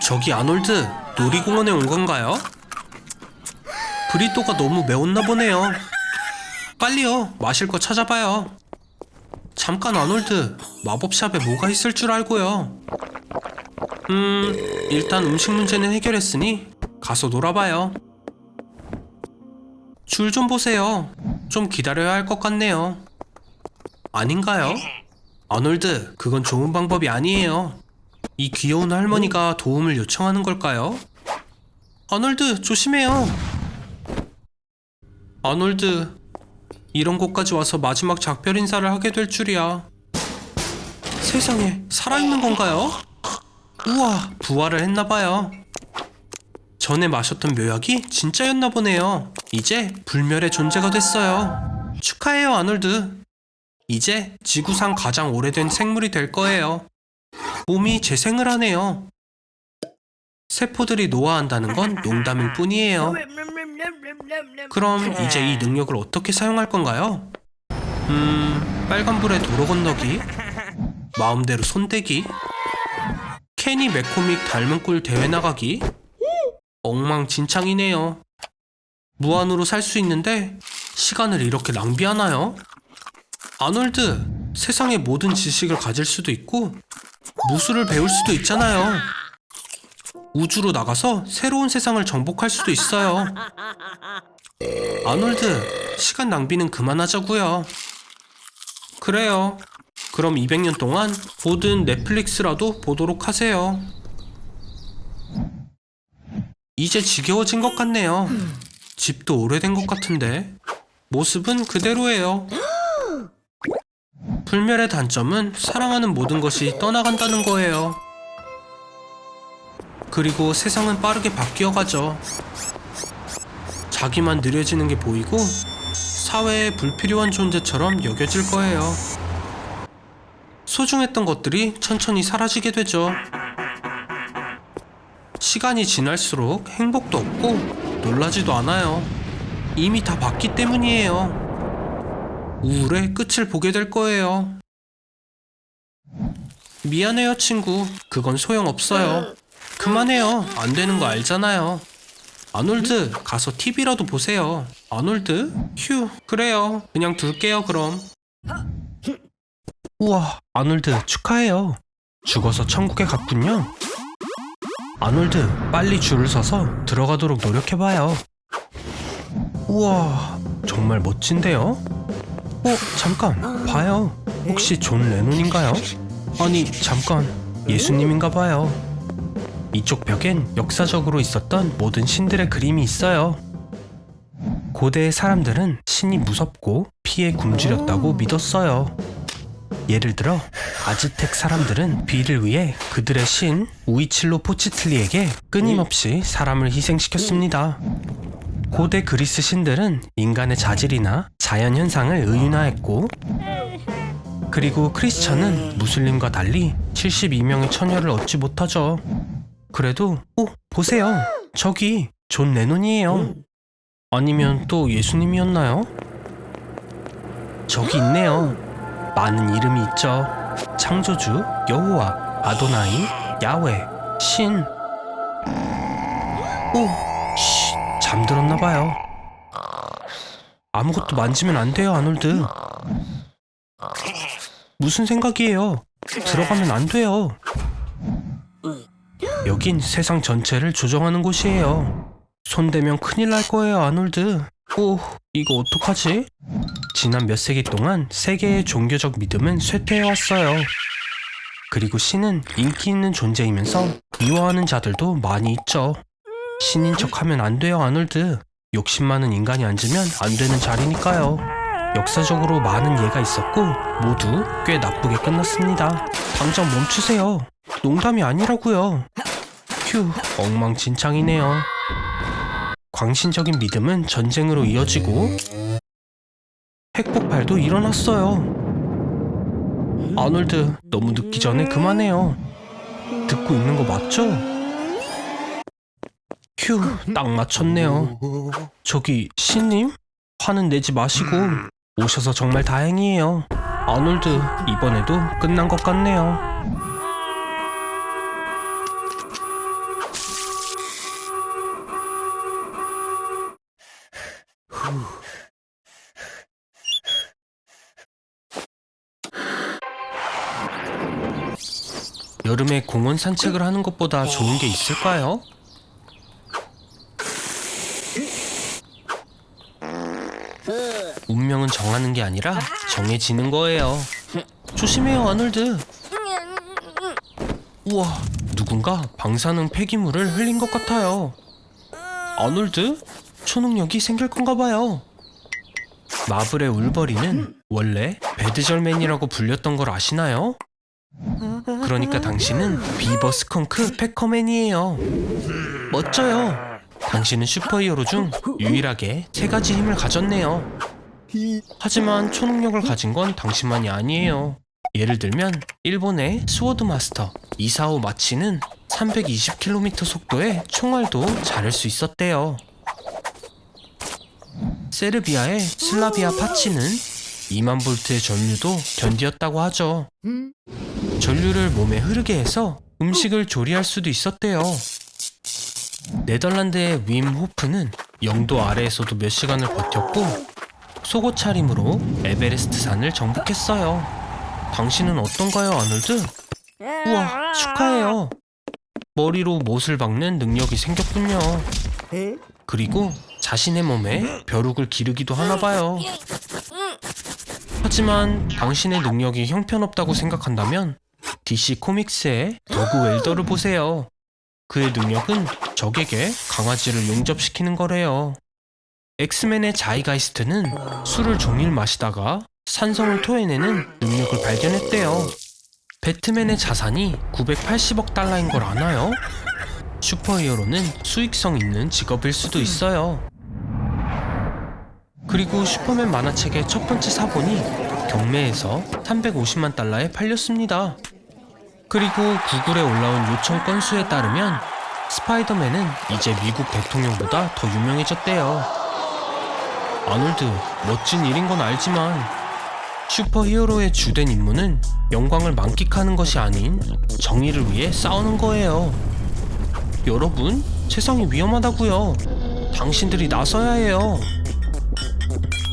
저기 아놀드, 놀이공원에 온 건가요? 브리또가 너무 매웠나 보네요. 빨리요, 마실 거 찾아봐요. 잠깐 아놀드, 마법샵에 뭐가 있을 줄 알고요. 일단 음식 문제는 해결했으니 가서 놀아봐요. 줄 좀 보세요. 좀 기다려야 할 것 같네요. 아닌가요? 아놀드, 그건 좋은 방법이 아니에요. 이 귀여운 할머니가 도움을 요청하는 걸까요? 아놀드, 조심해요. 아놀드, 이런 곳까지 와서 마지막 작별 인사를 하게 될 줄이야. 세상에, 살아있는 건가요? 우와, 부활을 했나봐요. 전에 마셨던 묘약이 진짜였나 보네요. 이제 불멸의 존재가 됐어요. 축하해요, 아놀드. 이제 지구상 가장 오래된 생물이 될 거예요. 몸이 재생을 하네요. 세포들이 노화한다는 건 농담일 뿐이에요. 그럼 이제 이 능력을 어떻게 사용할 건가요? 빨간불에 도로 건너기, 마음대로 손대기, 캐니 매코믹 닮은 꿀 대회 나가기. 엉망진창이네요. 무한으로 살 수 있는데 시간을 이렇게 낭비하나요? 아놀드, 세상의 모든 지식을 가질 수도 있고 무술을 배울 수도 있잖아요. 우주로 나가서 새로운 세상을 정복할 수도 있어요. 아놀드, 시간 낭비는 그만하자고요. 그래요. 그럼 200년 동안 보든 넷플릭스라도 보도록 하세요. 이제 지겨워진 것 같네요. 집도 오래된 것 같은데 모습은 그대로예요. 불멸의 단점은 사랑하는 모든 것이 떠나간다는 거예요. 그리고 세상은 빠르게 바뀌어가죠. 자기만 느려지는 게 보이고 사회에 불필요한 존재처럼 여겨질 거예요. 소중했던 것들이 천천히 사라지게 되죠. 시간이 지날수록 행복도 없고 놀라지도 않아요. 이미 다 봤기 때문이에요. 우울의 끝을 보게 될 거예요. 미안해요, 친구. 그건 소용없어요. 그만해요. 안 되는 거 알잖아요. 아놀드, 가서 TV라도 보세요. 아놀드? 휴, 그래요. 그냥 둘게요, 그럼. 우와, 아놀드 축하해요. 죽어서 천국에 갔군요. 아놀드, 빨리 줄을 서서 들어가도록 노력해봐요. 우와, 정말 멋진데요? 잠깐, 봐요. 혹시 존 레논인가요? 아니, 잠깐, 예수님인가봐요. 이쪽 벽엔 역사적으로 있었던 모든 신들의 그림이 있어요. 고대의 사람들은 신이 무섭고 피에 굶주렸다고 믿었어요. 예를 들어 아즈텍 사람들은 비를 위해 그들의 신 우이칠로 포치틀리에게 끊임없이 사람을 희생시켰습니다. 고대 그리스 신들은 인간의 자질이나 자연현상을 의인화했고, 그리고 크리스천은 무슬림과 달리 72명의 처녀를 얻지 못하죠. 그래도 보세요. 저기 존 레논이에요. 아니면 또 예수님이었나요? 저기 있네요. 많은 이름이 있죠. 창조주, 여호와, 아도나이, 야훼, 신. 잠들었나봐요. 아무것도 만지면 안 돼요, 아놀드. 무슨 생각이에요? 들어가면 안 돼요. 여긴 세상 전체를 조정하는 곳이에요. 손대면 큰일 날 거예요, 아놀드. 이거 어떡하지? 지난 몇 세기 동안 세계의 종교적 믿음은 쇠퇴해왔어요. 그리고 신은 인기 있는 존재이면서 미워하는 자들도 많이 있죠. 신인 척하면 안 돼요, 아놀드. 욕심 많은 인간이 앉으면 안 되는 자리니까요. 역사적으로 많은 예가 있었고 모두 꽤 나쁘게 끝났습니다. 당장 멈추세요. 농담이 아니라고요. 휴, 엉망진창이네요. 광신적인 믿음은 전쟁으로 이어지고 핵폭발도 일어났어요. 아놀드, 너무 늦기 전에 그만해요. 듣고 있는 거 맞죠? 휴, 딱 맞췄네요. 저기 신님? 화는 내지 마시고 오셔서 정말 다행이에요. 아놀드, 이번에도 끝난 것 같네요. 여름에 공원 산책을 하는 것보다 좋은 게 있을까요? 운명은 정하는 게 아니라 정해지는 거예요. 조심해요, 아놀드. 우와, 누군가 방사능 폐기물을 흘린 것 같아요. 아놀드? 초능력이 생길 건가 봐요. 마블의 울버린은 원래 배드절맨이라고 불렸던 걸 아시나요? 그러니까 당신은 비버 스컹크 패커맨이에요. 멋져요. 당신은 슈퍼히어로 중 유일하게 3가지 힘을 가졌네요. 하지만 초능력을 가진 건 당신만이 아니에요. 예를 들면 일본의 스워드 마스터 이사오 마치는 320km 속도의 총알도 자를 수 있었대요. 세르비아의 슬라비아 파치는 2만 볼트의 전류도 견디었다고 하죠. 전류를 몸에 흐르게 해서 음식을 조리할 수도 있었대요. 네덜란드의 윈 호프는 0도 아래에서도 몇 시간을 버텼고 속옷 차림으로 에베레스트 산을 정복했어요. 당신은 어떤가요, 아놀드? 우와, 축하해요. 머리로 못을 박는 능력이 생겼군요. 그리고 자신의 몸에 벼룩을 기르기도 하나봐요. 하지만 당신의 능력이 형편없다고 생각한다면 DC 코믹스의 더그 웰더를 보세요. 그의 능력은 적에게 강아지를 용접시키는 거래요. 엑스맨의 자이가이스트는 술을 종일 마시다가 산성을 토해내는 능력을 발견했대요. 배트맨의 자산이 980억 달러인 걸 아나요? 슈퍼히어로는 수익성 있는 직업일 수도 있어요. 그리고 슈퍼맨 만화책의 첫 번째 사본이 경매에서 350만 달러에 팔렸습니다. 그리고 구글에 올라온 요청 건수에 따르면 스파이더맨은 이제 미국 대통령보다 더 유명해졌대요. 아놀드, 멋진 일인 건 알지만 슈퍼히어로의 주된 임무는 영광을 만끽하는 것이 아닌 정의를 위해 싸우는 거예요. 여러분, 세상이 위험하다고요. 당신들이 나서야 해요.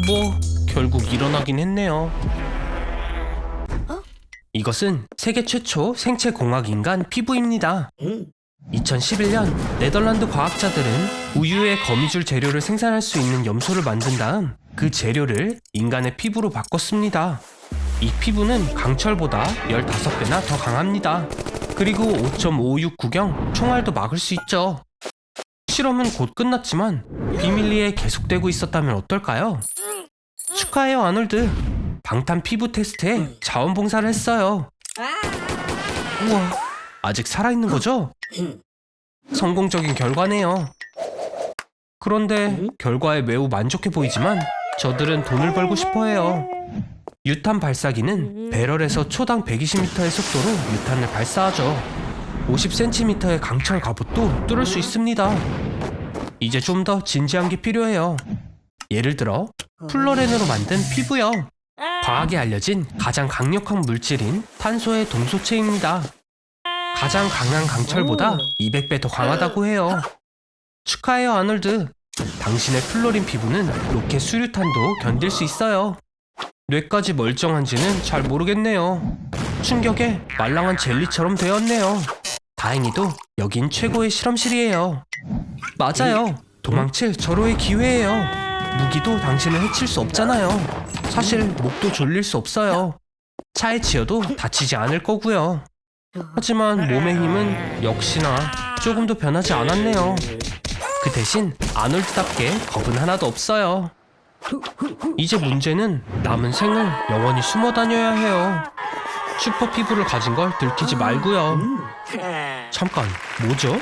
뭐 결국 일어나긴 했네요. 이것은 세계 최초 생체 공학 인간 피부입니다. 2011년 네덜란드 과학자들은 우유의 거미줄 재료를 생산할 수 있는 염소를 만든 다음 그 재료를 인간의 피부로 바꿨습니다. 이 피부는 강철보다 15배나 더 강합니다. 그리고 5.569경 총알도 막을 수 있죠. 실험은 곧 끝났지만 비밀리에 계속되고 있었다면 어떨까요? 축하해요, 아놀드. 방탄 피부 테스트에 자원봉사를 했어요. 우와, 아직 살아있는 거죠? 성공적인 결과네요. 그런데 결과에 매우 만족해 보이지만 저들은 돈을 벌고 싶어해요. 유탄 발사기는 배럴에서 초당 120m의 속도로 유탄을 발사하죠. 50cm의 강철 갑옷도 뚫을 수 있습니다. 이제 좀 더 진지한 게 필요해요. 예를 들어 플로렌으로 만든 피부요. 과학에 알려진 가장 강력한 물질인 탄소의 동소체입니다. 가장 강한 강철보다 200배 더 강하다고 해요. 축하해요, 아놀드. 당신의 플로린 피부는 로켓 수류탄도 견딜 수 있어요. 뇌까지 멀쩡한지는 잘 모르겠네요. 충격에 말랑한 젤리처럼 되었네요. 다행히도 여긴 최고의 실험실이에요. 맞아요. 도망칠 절호의 기회예요. 무기도 당신을 해칠 수 없잖아요. 사실 목도 졸릴 수 없어요. 차에 치여도 다치지 않을 거고요. 하지만 몸의 힘은 역시나 조금도 변하지 않았네요. 그 대신 아놀드답게 겁은 하나도 없어요. 이제 문제는 남은 생을 영원히 숨어 다녀야 해요. 슈퍼 피부를 가진 걸 들키지 말고요. 잠깐, 뭐죠?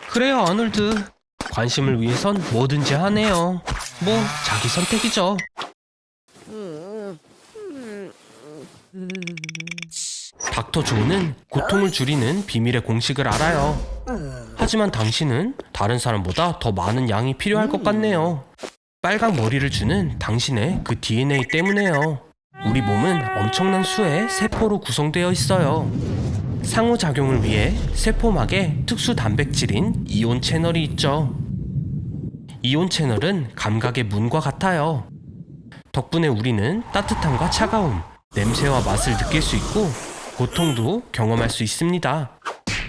그래요, 아놀드. 관심을 위해선 뭐든지 하네요. 뭐 자기 선택이죠. 닥터 조는 고통을 줄이는 비밀의 공식을 알아요. 하지만 당신은 다른 사람보다 더 많은 양이 필요할 것 같네요. 빨강 머리를 주는 당신의 그 DNA 때문에요. 우리 몸은 엄청난 수의 세포로 구성되어 있어요. 상호작용을 위해 세포막에 특수 단백질인 이온 채널이 있죠. 이온 채널은 감각의 문과 같아요. 덕분에 우리는 따뜻함과 차가움, 냄새와 맛을 느낄 수 있고 고통도 경험할 수 있습니다.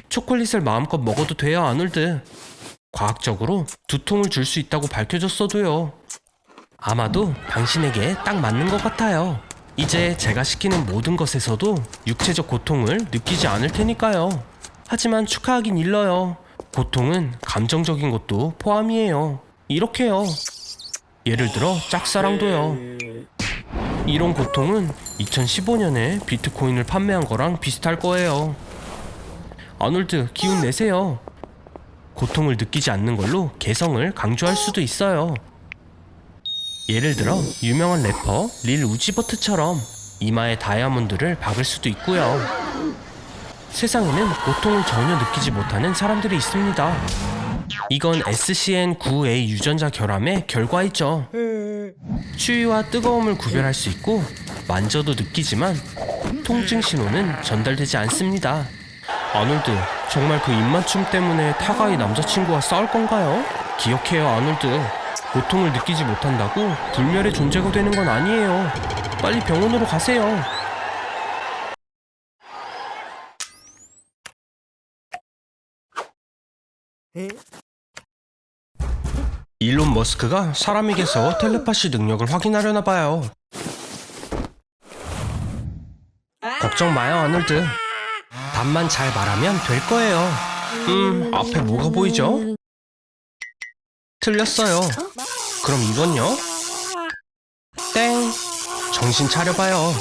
초콜릿을 마음껏 먹어도 돼요, 아놀드. 과학적으로 두통을 줄 수 있다고 밝혀졌어도요. 아마도 당신에게 딱 맞는 것 같아요. 이제 제가 시키는 모든 것에서도 육체적 고통을 느끼지 않을 테니까요. 하지만 축하하긴 일러요. 고통은 감정적인 것도 포함이에요. 이렇게요. 예를 들어 짝사랑도요. 이런 고통은 2015년에 비트코인을 판매한 거랑 비슷할 거예요. 아놀드, 기운 내세요. 고통을 느끼지 않는 걸로 개성을 강조할 수도 있어요. 예를 들어 유명한 래퍼 릴 우지버트처럼 이마에 다이아몬드를 박을 수도 있고요. 세상에는 고통을 전혀 느끼지 못하는 사람들이 있습니다. 이건 SCN9A 유전자 결함의 결과이죠. 추위와 뜨거움을 구별할 수 있고 만져도 느끼지만 통증 신호는 전달되지 않습니다. 아놀드, 정말 그 입맞춤 때문에 타가이 남자친구와 싸울 건가요? 기억해요, 아놀드. 고통을 느끼지 못한다고 불멸의 존재가 되는 건 아니에요. 빨리 병원으로 가세요. 일론 머스크가 사람에게서 텔레파시 능력을 확인하려나 봐요. 걱정 마요, 아놀드. 답만 잘 말하면 될 거예요. 앞에 뭐가 보이죠? 틀렸어요. 그럼 이건요? 땡! 정신 차려봐요.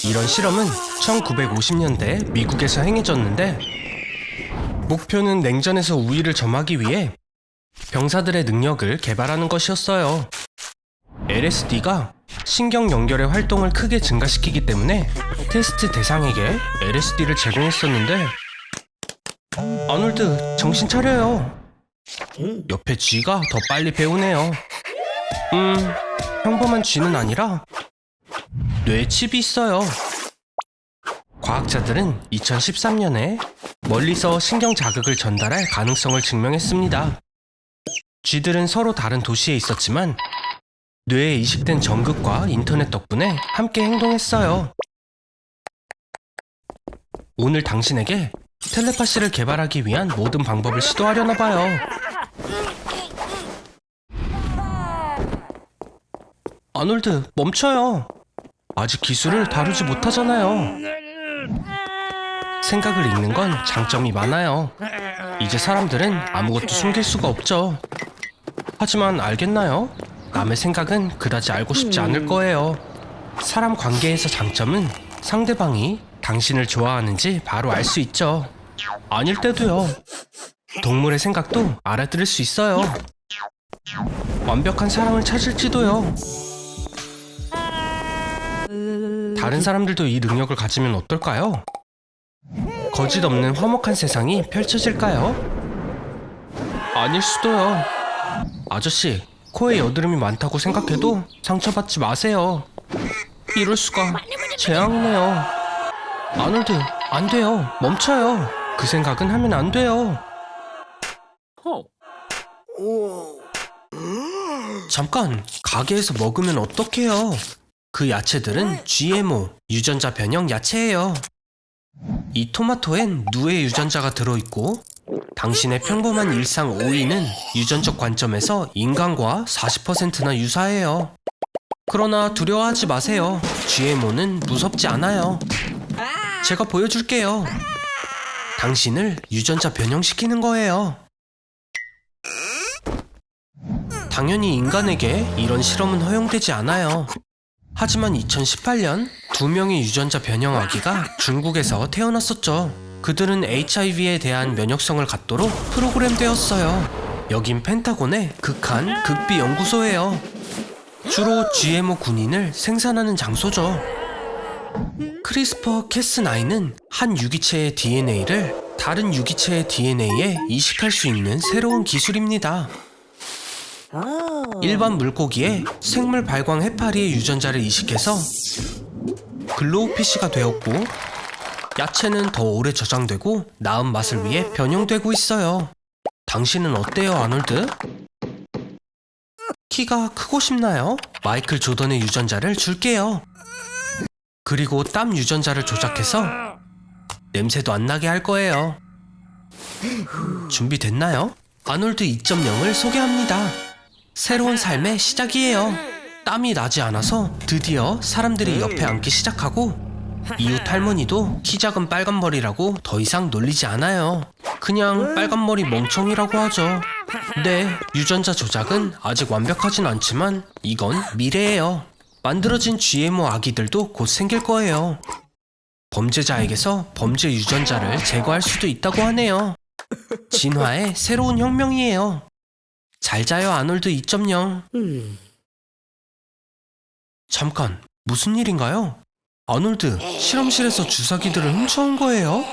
이런 실험은 1950년대 미국에서 행해졌는데 목표는 냉전에서 우위를 점하기 위해 병사들의 능력을 개발하는 것이었어요. LSD가 신경 연결의 활동을 크게 증가시키기 때문에 테스트 대상에게 LSD를 제공했었는데 아놀드, 정신 차려요. 옆에 쥐가 더 빨리 배우네요. 평범한 쥐는 아니라 뇌에 칩이 있어요. 과학자들은 2013년에 멀리서 신경 자극을 전달할 가능성을 증명했습니다. 쥐들은 서로 다른 도시에 있었지만 뇌에 이식된 전극과 인터넷 덕분에 함께 행동했어요. 오늘 당신에게 텔레파시를 개발하기 위한 모든 방법을 시도하려나 봐요. 아놀드, 멈춰요. 아직 기술을 다루지 못하잖아요. 생각을 읽는 건 장점이 많아요. 이제 사람들은 아무것도 숨길 수가 없죠. 하지만 알겠나요? 남의 생각은 그다지 알고 싶지 않을 거예요. 사람 관계에서 장점은 상대방이 당신을 좋아하는지 바로 알 수 있죠. 아닐 때도요. 동물의 생각도 알아들을 수 있어요. 완벽한 사랑을 찾을지도요. 다른 사람들도 이 능력을 가지면 어떨까요? 거짓 없는 화목한 세상이 펼쳐질까요? 아닐 수도요. 아저씨, 코에 여드름이 많다고 생각해도 상처받지 마세요. 이럴 수가. 재앙이네요. 아놀드, 안 돼요. 멈춰요. 그 생각은 하면 안 돼요. 잠깐, 가게에서 먹으면 어떡해요? 그 야채들은 GMO, 유전자 변형 야채예요. 이 토마토엔 누의 유전자가 들어있고 당신의 평범한 일상 오이는 유전적 관점에서 인간과 40%나 유사해요. 그러나 두려워하지 마세요. GMO는 무섭지 않아요. 제가 보여줄게요. 당신을 유전자 변형시키는 거예요. 당연히 인간에게 이런 실험은 허용되지 않아요. 하지만 2018년 2명의 유전자 변형 아기가 중국에서 태어났었죠. 그들은 HIV에 대한 면역성을 갖도록 프로그램되었어요. 여긴 펜타곤의 극한 극비 연구소예요. 주로 GMO 군인을 생산하는 장소죠. 크리스퍼 캐스9는 한 유기체의 DNA를 다른 유기체의 DNA에 이식할 수 있는 새로운 기술입니다. 일반 물고기에 생물 발광 해파리의 유전자를 이식해서 글로우피쉬가 되었고 야채는 더 오래 저장되고 나은 맛을 위해 변형되고 있어요. 당신은 어때요, 아놀드? 키가 크고 싶나요? 마이클 조던의 유전자를 줄게요. 그리고 땀 유전자를 조작해서 냄새도 안 나게 할 거예요. 준비됐나요? 아놀드 2.0을 소개합니다. 새로운 삶의 시작이에요. 땀이 나지 않아서 드디어 사람들이 옆에 앉기 시작하고 이웃 할머니도 키 작은 빨간 머리라고 더 이상 놀리지 않아요. 그냥 빨간 머리 멍청이라고 하죠. 네, 유전자 조작은 아직 완벽하진 않지만 이건 미래예요. 만들어진 GMO 아기들도 곧 생길 거예요. 범죄자에게서 범죄 유전자를 제거할 수도 있다고 하네요. 진화의 새로운 혁명이에요. 잘 자요, 아놀드 2.0. 잠깐, 무슨 일인가요? 아놀드, 실험실에서 주사기들을 훔쳐온 거예요?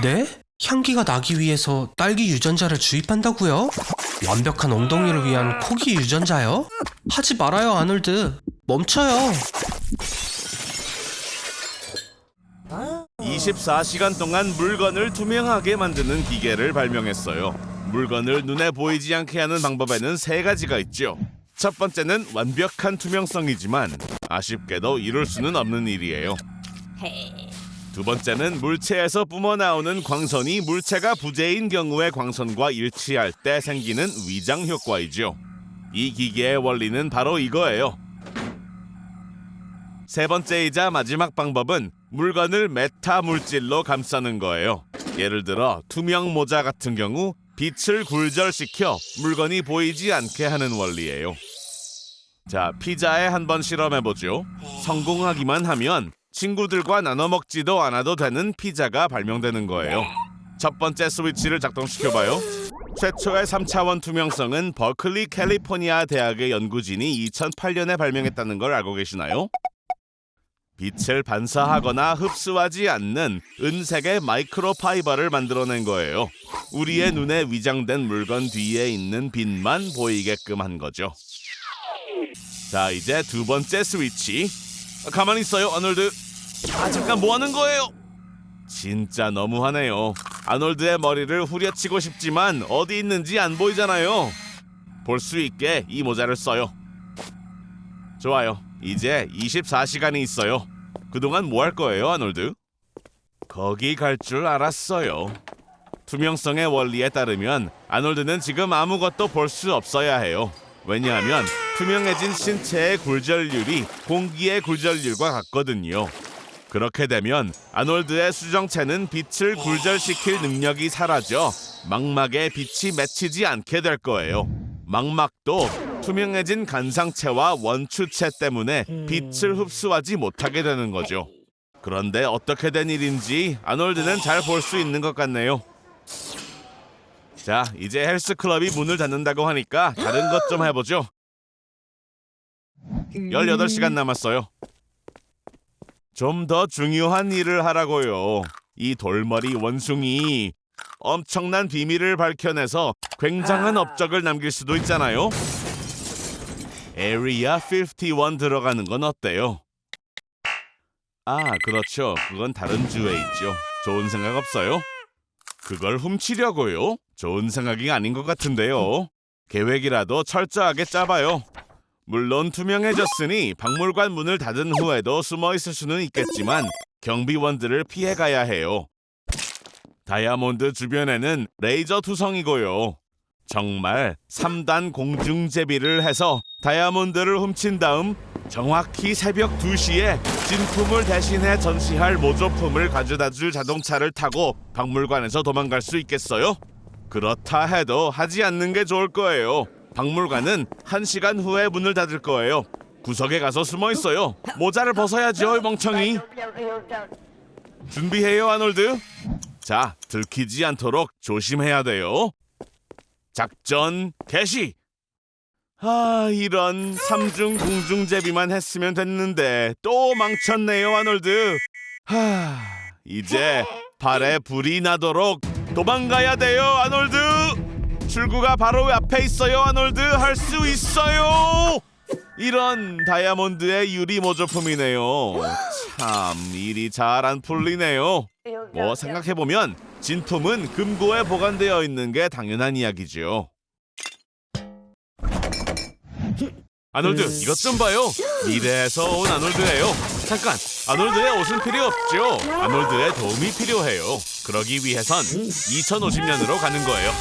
네? 향기가 나기 위해서 딸기 유전자를 주입한다고요? 완벽한 엉덩이를 위한 코기 유전자요? 하지 말아요, 아놀드. 멈춰요. 24시간 동안 물건을 투명하게 만드는 기계를 발명했어요. 물건을 눈에 보이지 않게 하는 방법에는 세 가지가 있죠. 첫 번째는 완벽한 투명성이지만 아쉽게도 이룰 수는 없는 일이에요. 두 번째는 물체에서 뿜어나오는 광선이 물체가 부재인 경우의 광선과 일치할 때 생기는 위장 효과이죠. 이 기계의 원리는 바로 이거예요. 세 번째이자 마지막 방법은 물건을 메타 물질로 감싸는 거예요. 예를 들어 투명 모자 같은 경우 빛을 굴절시켜 물건이 보이지 않게 하는 원리예요. 자, 피자에 한번 실험해보죠. 성공하기만 하면 친구들과 나눠 먹지도 않아도 되는 피자가 발명되는 거예요. 첫 번째 스위치를 작동시켜봐요. 최초의 3차원 투명성은 버클리 캘리포니아 대학의 연구진이 2008년에 발명했다는 걸 알고 계시나요? 빛을 반사하거나 흡수하지 않는 은색의 마이크로파이버를 만들어낸 거예요. 우리의 눈에 위장된 물건 뒤에 있는 빛만 보이게끔 한 거죠. 자, 이제 두 번째 스위치. 가만히 있어요, 아놀드. 잠깐 뭐 하는 거예요? 진짜 너무하네요. 아놀드의 머리를 후려치고 싶지만 어디 있는지 안 보이잖아요. 볼 수 있게 이 모자를 써요. 좋아요. 이제 24시간이 있어요. 그동안 뭐 할 거예요, 아놀드? 거기 갈 줄 알았어요. 투명성의 원리에 따르면 아놀드는 지금 아무것도 볼 수 없어야 해요. 왜냐하면 투명해진 신체의 굴절률이 공기의 굴절률과 같거든요. 그렇게 되면 아놀드의 수정체는 빛을 굴절시킬 능력이 사라져 망막에 빛이 맺히지 않게 될 거예요. 망막도 투명해진 간상체와 원추체 때문에 빛을 흡수하지 못하게 되는 거죠. 그런데 어떻게 된 일인지 아놀드는 잘 볼 수 있는 것 같네요. 자, 이제 헬스클럽이 문을 닫는다고 하니까 다른 것 좀 해보죠. 18시간 남았어요. 좀 더 중요한 일을 하라고요. 이 돌머리 원숭이 엄청난 비밀을 밝혀내서 굉장한 업적을 남길 수도 있잖아요. 에리아 51 들어가는 건 어때요? 그렇죠. 그건 다른 주에 있죠. 좋은 생각 없어요? 그걸 훔치려고요? 좋은 생각이 아닌 것 같은데요. 계획이라도 철저하게 짜봐요. 물론 투명해졌으니 박물관 문을 닫은 후에도 숨어 있을 수는 있겠지만 경비원들을 피해가야 해요. 다이아몬드 주변에는 레이저 투성이고요. 정말 3단 공중제비를 해서 다이아몬드를 훔친 다음 정확히 새벽 2시에 진품을 대신해 전시할 모조품을 가져다줄 자동차를 타고 박물관에서 도망갈 수 있겠어요? 그렇다 해도 하지 않는 게 좋을 거예요. 박물관은 1시간 후에 문을 닫을 거예요. 구석에 가서 숨어 있어요. 모자를 벗어야죠, 멍청이. 준비해요, 아놀드. 자, 들키지 않도록 조심해야 돼요. 작전 개시. 이런 3중 공중제비만 했으면 됐는데 또 망쳤네요, 아놀드. 이제 발에 불이 나도록 도망가야 돼요, 아놀드. 출구가 바로 앞에 있어요, 아놀드. 할 수 있어요. 이런 다이아몬드의 유리 모조품이네요. 참 일이 잘 안 풀리네요. 뭐 생각해보면 진품은 금고에 보관되어 있는 게 당연한 이야기죠. 아놀드, 이것 좀 봐요. 미래에서 온 아놀드예요. 잠깐, 아놀드의 옷은 필요 없죠. 아놀드의 도움이 필요해요. 그러기 위해선 2050년으로 가는 거예요.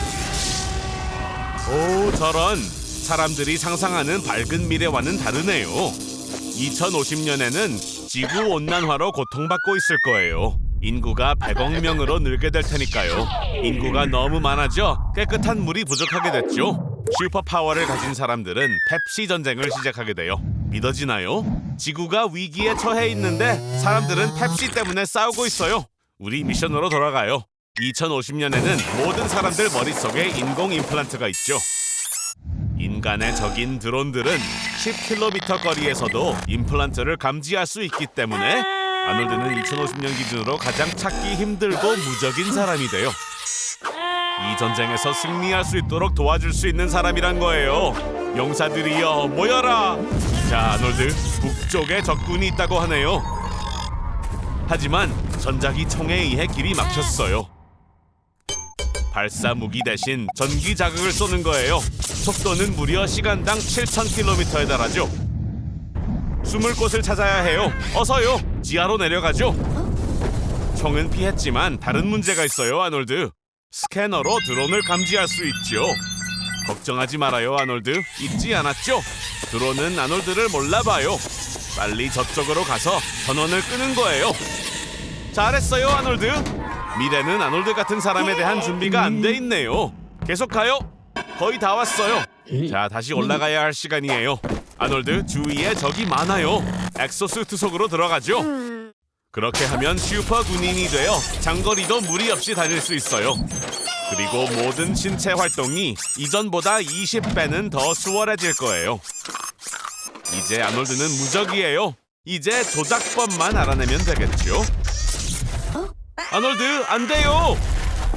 오, 저런. 사람들이 상상하는 밝은 미래와는 다르네요. 2050년에는 지구 온난화로 고통받고 있을 거예요. 인구가 100억 명으로 늘게 될 테니까요. 인구가 너무 많아져 깨끗한 물이 부족하게 됐죠. 슈퍼파워를 가진 사람들은 펩시 전쟁을 시작하게 돼요. 믿어지나요? 지구가 위기에 처해 있는데 사람들은 펩시 때문에 싸우고 있어요. 우리 미션으로 돌아가요. 2050년에는 모든 사람들 머릿속에 인공 임플란트가 있죠. 인간의 적인 드론들은 10km 거리에서도 임플란트를 감지할 수 있기 때문에 아놀드는 2050년 기준으로 가장 찾기 힘들고 무적인 사람이 돼요. 이 전쟁에서 승리할 수 있도록 도와줄 수 있는 사람이란 거예요. 용사들이여 모여라. 자, 아놀드, 북쪽에 적군이 있다고 하네요. 하지만 전자기 총에 의해 길이 막혔어요. 발사 무기 대신 전기 자극을 쏘는 거예요. 속도는 무려 시간당 7,000km에 달하죠. 숨을 곳을 찾아야 해요. 어서요. 지하로 내려가죠. 총은 피했지만 다른 문제가 있어요, 아놀드. 스캐너로 드론을 감지할 수 있죠. 걱정하지 말아요, 아놀드. 잊지 않았죠? 드론은 아놀드를 몰라봐요. 빨리 저쪽으로 가서 전원을 끄는 거예요. 잘했어요, 아놀드. 미래는 아놀드 같은 사람에 대한 준비가 안 돼 있네요. 계속 가요. 거의 다 왔어요. 자, 다시 올라가야 할 시간이에요. 아놀드, 주위에 적이 많아요. 엑소수트 속으로 들어가죠. 그렇게 하면 슈퍼 군인이 되어 장거리도 무리 없이 다닐 수 있어요. 그리고 모든 신체 활동이 이전보다 20배는 더 수월해질 거예요. 이제 아놀드는 무적이에요. 이제 조작법만 알아내면 되겠죠. 아놀드, 안 돼요.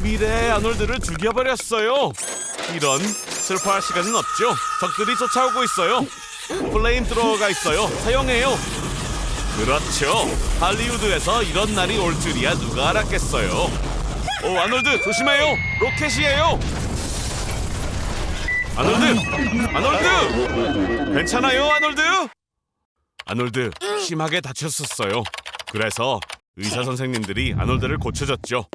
미래의 아놀드를 죽여버렸어요. 이런, 슬퍼할 시간은 없죠. 적들이 쫓아오고 있어요. 플레임 트로어가 있어요. 사용해요. 그렇죠. 할리우드에서 이런 날이 올 줄이야 누가 알았겠어요. 오, 아놀드 조심해요. 로켓이에요. 아놀드! 괜찮아요, 아놀드? 아놀드 심하게 다쳤었어요. 그래서 의사 선생님들이 아놀드를 고쳐줬죠.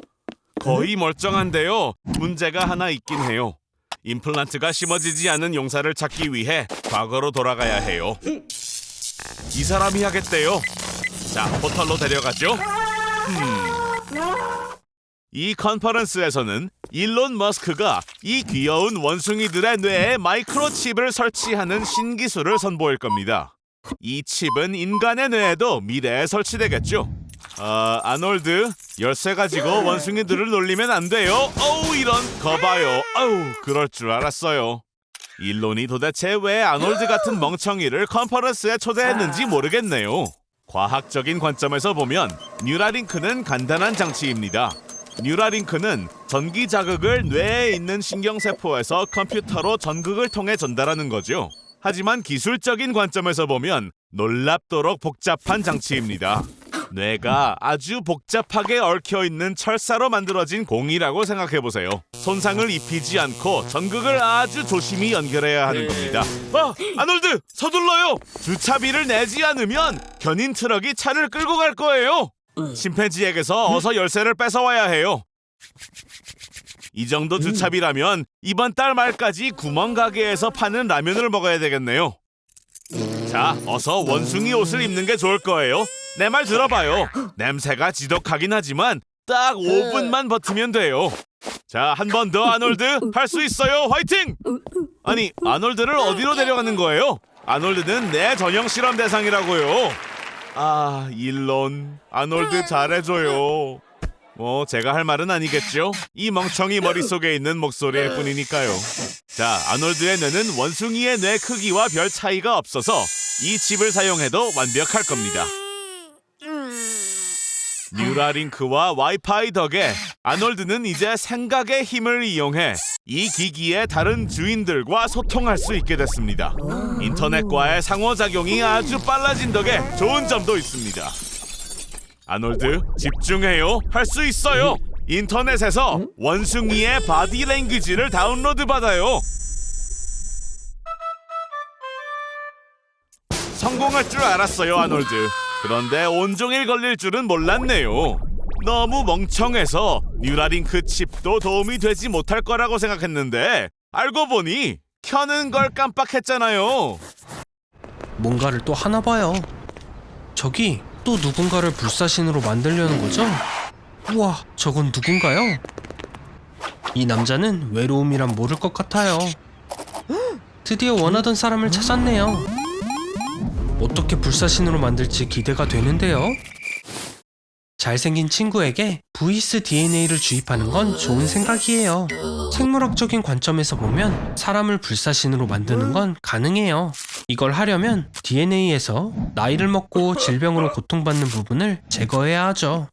거의 멀쩡한데요. 문제가 하나 있긴 해요. 임플란트가 심어지지 않은 용사를 찾기 위해 과거로 돌아가야 해요. 이 사람이 하겠대요. 자, 포털로 데려가죠. 이 컨퍼런스에서는 일론 머스크가 이 귀여운 원숭이들의 뇌에 마이크로칩을 설치하는 신기술을 선보일 겁니다. 이 칩은 인간의 뇌에도 미래에 설치되겠죠. 아놀드, 열쇠 가지고 원숭이들을 놀리면 안 돼요. 어우, 이런, 거봐요. 아우, 그럴 줄 알았어요. 일론이 도대체 왜 아놀드 같은 멍청이를 컨퍼런스에 초대했는지 모르겠네요. 과학적인 관점에서 보면 뉴라링크는 간단한 장치입니다. 뉴라링크는 전기 자극을 뇌에 있는 신경세포에서 컴퓨터로 전극을 통해 전달하는 거죠. 하지만 기술적인 관점에서 보면 놀랍도록 복잡한 장치입니다. 뇌가 아주 복잡하게 얽혀있는 철사로 만들어진 공이라고 생각해보세요. 손상을 입히지 않고 전극을 아주 조심히 연결해야 하는 겁니다. 아놀드! 서둘러요! 주차비를 내지 않으면 견인 트럭이 차를 끌고 갈 거예요. 침팬지에게서 어서 열쇠를 뺏어와야 해요. 이 정도 주차비라면 이번 달 말까지 구멍가게에서 파는 라면을 먹어야 되겠네요. 자, 어서 원숭이 옷을 입는 게 좋을 거예요. 내 말 들어봐요. 냄새가 지독하긴 하지만 딱 5분만 버티면 돼요. 자, 한 번 더 아놀드, 할 수 있어요. 화이팅! 아니, 아놀드를 어디로 데려가는 거예요? 아놀드는 내 전형 실험 대상이라고요. 일론, 아놀드 잘해줘요. 뭐 제가 할 말은 아니겠죠? 이 멍청이 머릿속에 있는 목소리일 뿐이니까요. 자, 아놀드의 뇌는 원숭이의 뇌 크기와 별 차이가 없어서 이 칩을 사용해도 완벽할 겁니다. 뉴라링크와 와이파이 덕에 아놀드는 이제 생각의 힘을 이용해 이 기기의 다른 주인들과 소통할 수 있게 됐습니다. 인터넷과의 상호작용이 아주 빨라진 덕에 좋은 점도 있습니다. 아놀드, 집중해요. 할 수 있어요. 인터넷에서 원숭이의 바디 랭귀지를 다운로드 받아요. 성공할 줄 알았어요, 아놀드. 그런데 온종일 걸릴 줄은 몰랐네요. 너무 멍청해서 뉴라링크 칩도 도움이 되지 못할 거라고 생각했는데 알고 보니 켜는 걸 깜빡했잖아요. 뭔가를 또 하나 봐요. 저기 또 누군가를 불사신으로 만들려는 거죠? 우와, 저건 누군가요? 이 남자는 외로움이란 모를 것 같아요. 드디어 원하던 사람을 찾았네요. 어떻게 불사신으로 만들지 기대가 되는데요. 잘생긴 친구에게 VS DNA를 주입하는 건 좋은 생각이에요. 생물학적인 관점에서 보면 사람을 불사신으로 만드는 건 가능해요. 이걸 하려면 DNA에서 나이를 먹고 질병으로 고통받는 부분을 제거해야 하죠.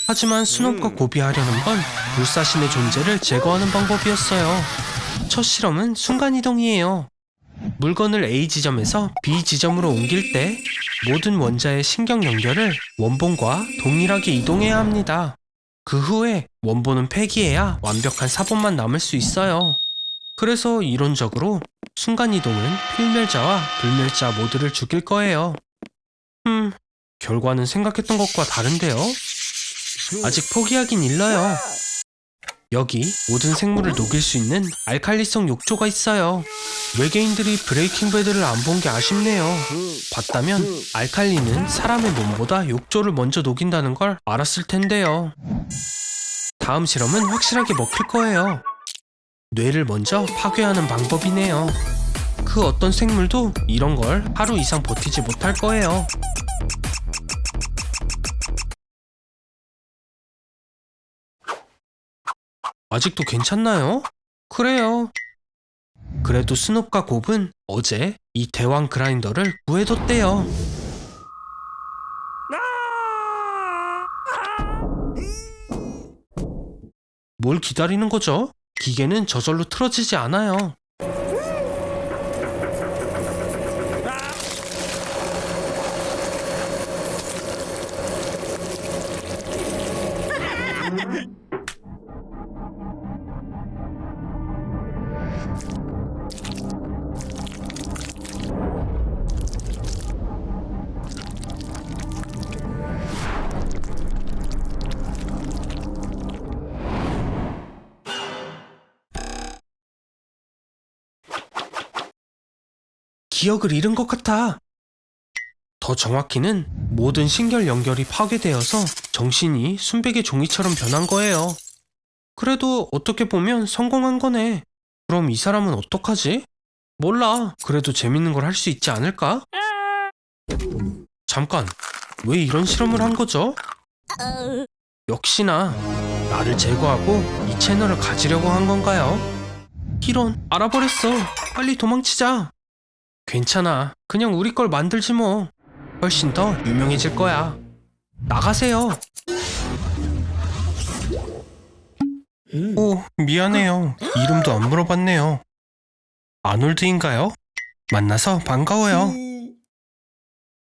하지만 스눕과 고비하려는 건 불사신의 존재를 제거하는 방법이었어요. 첫 실험은 순간이동이에요. 물건을 A 지점에서 B 지점으로 옮길 때 모든 원자의 신경 연결을 원본과 동일하게 이동해야 합니다. 그 후에 원본은 폐기해야 완벽한 사본만 남을 수 있어요. 그래서 이론적으로 순간이동은 필멸자와 불멸자 모두를 죽일 거예요. 결과는 생각했던 것과 다른데요. 아직 포기하긴 일러요. 여기 모든 생물을 녹일 수 있는 알칼리성 욕조가 있어요. 외계인들이 브레이킹 배드를 안 본 게 아쉽네요. 봤다면 알칼리는 사람의 몸보다 욕조를 먼저 녹인다는 걸 알았을 텐데요. 다음 실험은 확실하게 먹힐 거예요. 뇌를 먼저 파괴하는 방법이네요. 그 어떤 생물도 이런 걸 하루 이상 버티지 못할 거예요. 아직도 괜찮나요? 그래요. 그래도 스눕과 곱은 어제 이 대왕 그라인더를 구해뒀대요. 뭘 기다리는 거죠? 기계는 저절로 틀어지지 않아요. 기억을 잃은 것 같아. 더 정확히는 모든 신결 연결이 파괴되어서 정신이 순백의 종이처럼 변한 거예요. 그래도 어떻게 보면 성공한 거네. 그럼 이 사람은 어떡하지? 몰라. 그래도 재밌는 걸 할 수 있지 않을까? 잠깐, 왜 이런 실험을 한 거죠? 역시나 나를 제거하고 이 채널을 가지려고 한 건가요? 이런, 알아버렸어. 빨리 도망치자. 괜찮아. 그냥 우리 걸 만들지 뭐. 훨씬 더 유명해질 거야. 나가세요. 오, 미안해요. 이름도 안 물어봤네요. 아놀드인가요? 만나서 반가워요.